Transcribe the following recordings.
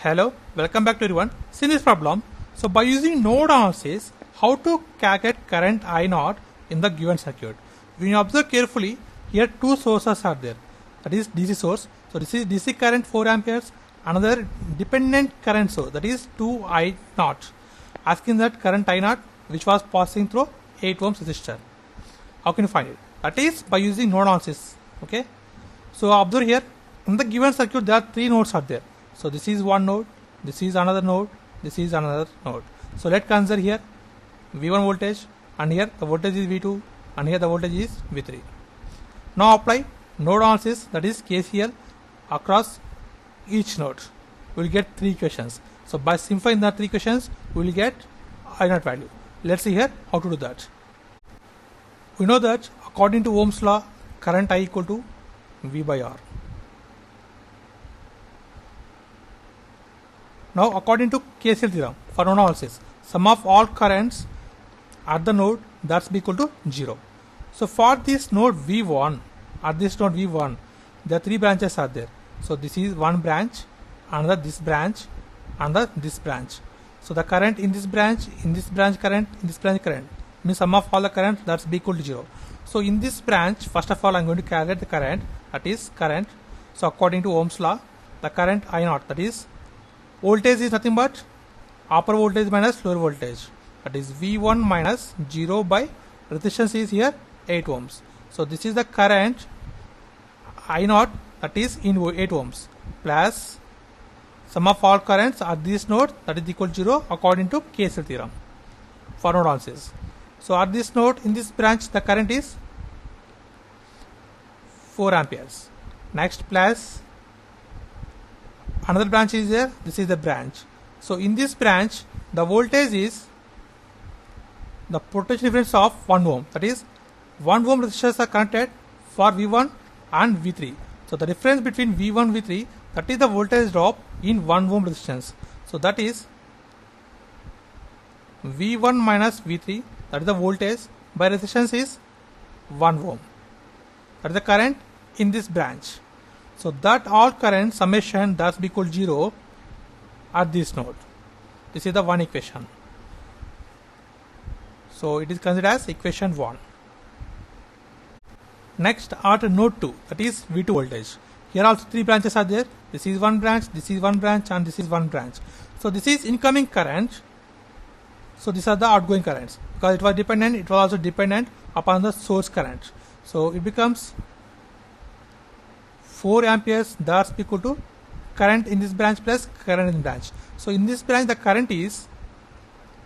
Hello, welcome back to everyone. See this problem. So by using node analysis, how to calculate current I0 in the given circuit. When you observe carefully, here two sources are there. That is DC source. So this is DC current 4 amperes. Another dependent current source, that is 2I0. Asking that current I0 which was passing through 8 ohms resistor. How can you find it? That is by using node analysis. Okay. So observe here, in the given circuit there are 3 nodes are there. So this is one node, this is another node, this is another node. So let's consider here V1 voltage, and here the voltage is V2, and here the voltage is V3. Now apply node analysis, that is KCL, across each node. We will get 3 equations. So by simplifying the 3 equations, we will get I0 value. Let's see here how to do that. We know that according to Ohm's law, current I equal to V by R. Now according to KCL theorem for node analysis, sum of all currents at the node, that's be equal to 0. So for this node V1, at this node V1, there are 3 branches are there. So this is one branch, another this branch, another this branch. So the current in this branch current, in this branch current, means sum of all the current, that's be equal to 0. So in this branch, first of all I am going to calculate the current, that is current. So according to Ohm's law, the current I0, that is voltage is nothing but upper voltage minus lower voltage, that is V1 minus 0 by resistance is here 8 ohms. So this is the current I0, that is in 8 ohms, plus sum of all currents at this node, that is equal to 0 according to KCL theorem for node analysis. So at this node, in this branch, the current is 4 amperes. Next, plus another branch is there, this is the branch. So in this branch, the voltage is the potential difference of 1 ohm, that is 1 ohm resistors are connected for V1 and V3. So the difference between V1 and V3, that is the voltage drop in 1 ohm resistance. So that is V1 minus V3, that is the voltage by resistance is 1 ohm. That is the current in this branch. So that all current summation, that's be equal to 0 at this node. This is the one equation. So it is considered as equation 1. Next at node 2, that is V2 voltage. Here also 3 branches are there. This is one branch, this is one branch, and this is one branch. So this is incoming current. So these are the outgoing currents. Because it was dependent, it was also dependent upon the source current. So it becomes 4 amperes, that's equal to current in this branch plus current in this branch. So in this branch, the current is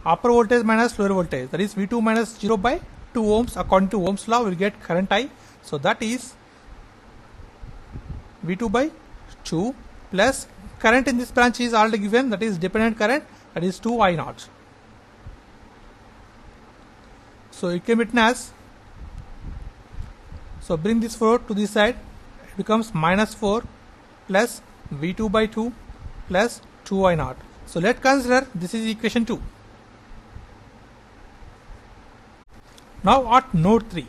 upper voltage minus lower voltage, that is V2 minus 0 by 2 ohms. According to Ohm's law, we will get current I. So that is V2 by 2 plus current in this branch is already given, that is dependent current, that is 2I0. So it can be written as, so bring this 4 to this side, it becomes minus 4 plus V2 by 2 plus 2I0. So let's consider this is equation 2. Now at node 3.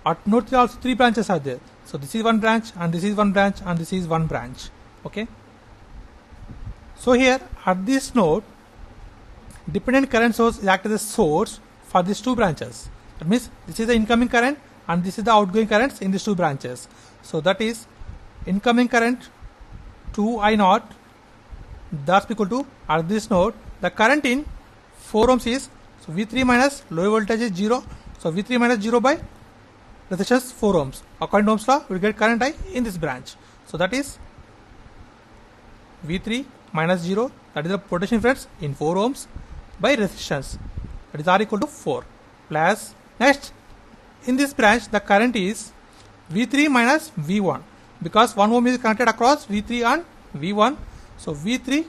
At node 3 also 3 branches are there. So this is one branch, and this is one branch, and this is one branch. Okay. So here at this node, dependent current source acts as a source for these 2 branches. That means this is the incoming current and this is the outgoing currents in these 2 branches. So that is incoming current 2I0, that's equal to at this node the current in 4 ohms is, so V3 minus low voltage is 0. So V3 minus 0 by resistance 4 ohms. According to Ohm's law, we will get current I in this branch. So that is V3 minus 0, that is the potential difference in 4 ohms by resistance, that is R equal to 4, plus next in this branch the current is V3 minus V1, because 1 ohm is connected across V3 and V1. So V3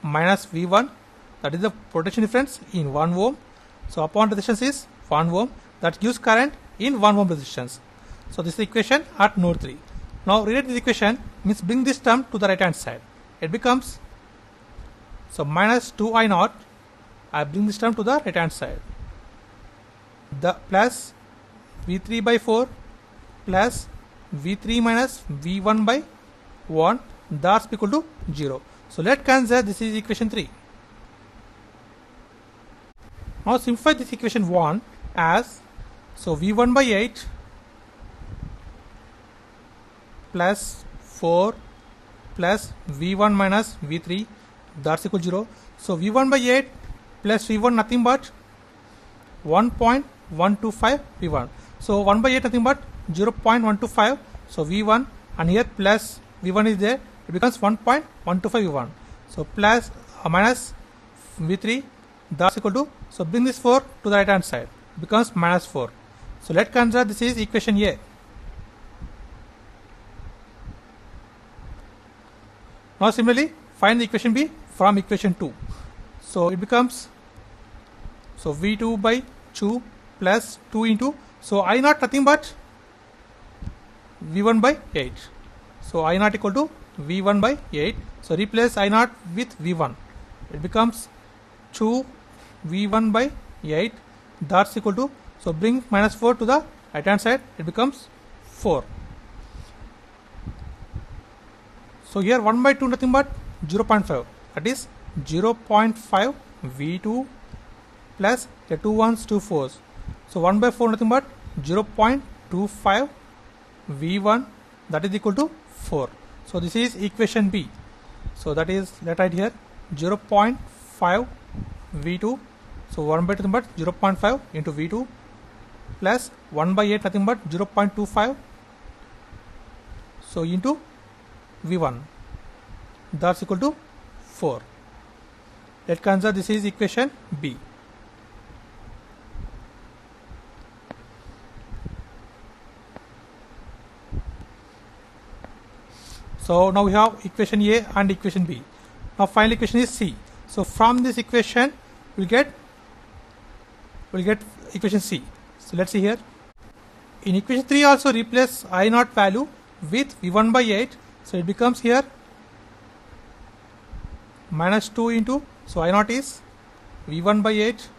minus V1, that is the potential difference in 1 ohm. So upon resistance is 1 ohm, that gives current in 1 ohm resistance. So this is the equation at node 3. Now rewrite this equation, means bring this term to the right hand side. It becomes, so minus 2I0, I bring this term to the right hand side. The plus V3 by 4 plus V3 minus V1 by 1 that's equal to 0. So let's consider this is equation 3. Now simplify this equation 1 as, so V1 by 8 plus 4 plus V1 minus V3, that's equal to 0. So V1 by 8 plus V1 nothing but 1.125 V1. So 1 by 8 nothing but 0.125. So V1 and here plus V1 is there, it becomes 1.125 V1. So plus minus V3, that's equal to, so bring this 4 to the right hand side, it becomes minus 4. So let's consider this is equation A. Now similarly find the equation B from equation 2. So it becomes, so V2 by 2 plus 2 into, so I naught nothing but V1 by 8. So I naught equal to V1 by 8. So replace I naught with V1. It becomes 2 V1 by 8. That's equal to, so bring minus 4 to the right hand side. It becomes 4. So here 1 by 2 nothing but 0.5. That is 0.5 V2 plus the 2 1s 2 4s. So 1 by 4 nothing but 0.25 V1, that is equal to 4. So this is equation B. So that is, let write here 0.5 V2. So 1 by 2 nothing but 0.5 into V2 plus 1 by 8 nothing but 0.25. So into V1, that's equal to 4. Let's consider this is equation B. So now we have equation A and equation B. Now final equation is C. So from this equation we'll get equation C. So let's see here. In equation 3 also replace I naught value with V1 by 8. So it becomes here minus 2 into, so I naught is V1 by 8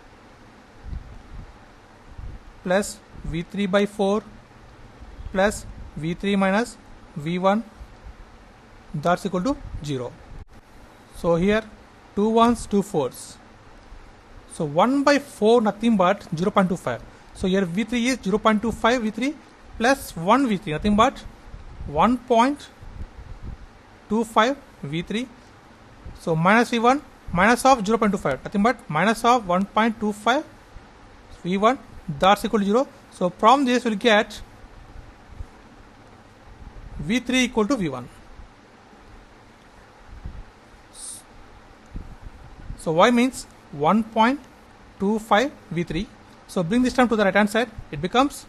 plus V3 by 4 plus V3 minus V1, that's equal to 0. So here 2 1s 2 4s. So 1 by 4 nothing but 0.25. So here V3 is 0.25 V3 plus 1 V3 nothing but 1.25 V3. So minus V1 minus of 0.25 nothing but minus of 1.25 V1, that's equal to 0. So from this we'll get V3 equal to V1. So y means 1.25 V3. So bring this term to the right hand side, it becomes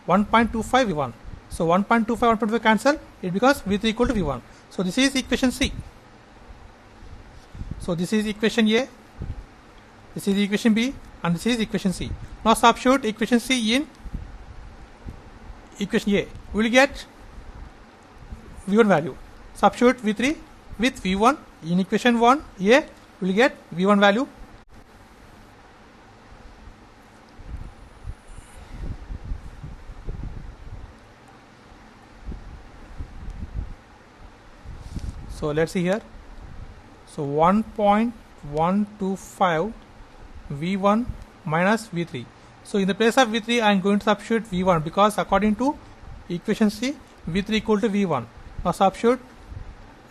1.25 V1. So 1.25 cancel, it becomes V3 equal to V1. So this is equation C. So this is equation A, this is equation B, and this is equation C. Now substitute equation C in equation A. We will get V1 value. Substitute V3 with V1 in equation 1 A. We will get V1 value. So let's see here. So 1.125 V1 minus V3. So in the place of V3 I am going to substitute V1 because according to equation C V3 equal to V1. Now substitute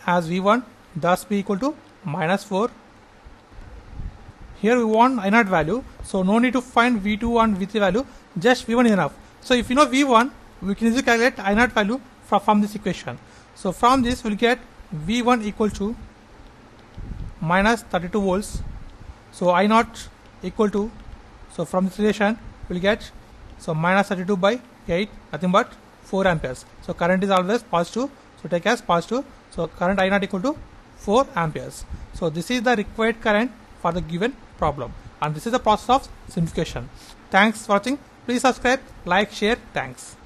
as V1, thus be equal to minus 4. Here we want I naught value, so no need to find V2 and V3 value, just V1 is enough. So if you know V1, we can easily calculate I naught value from this equation. So from this we will get V1 equal to minus 32 volts. So I naught equal to, so from this relation we will get, so minus 32 by 8 nothing but 4 amperes. So current is always positive, so take as positive. So current I naught equal to 4 amperes. So this is the required current for the given problem, and this is the process of simplification. Thanks for watching. Please subscribe, like, share. Thanks.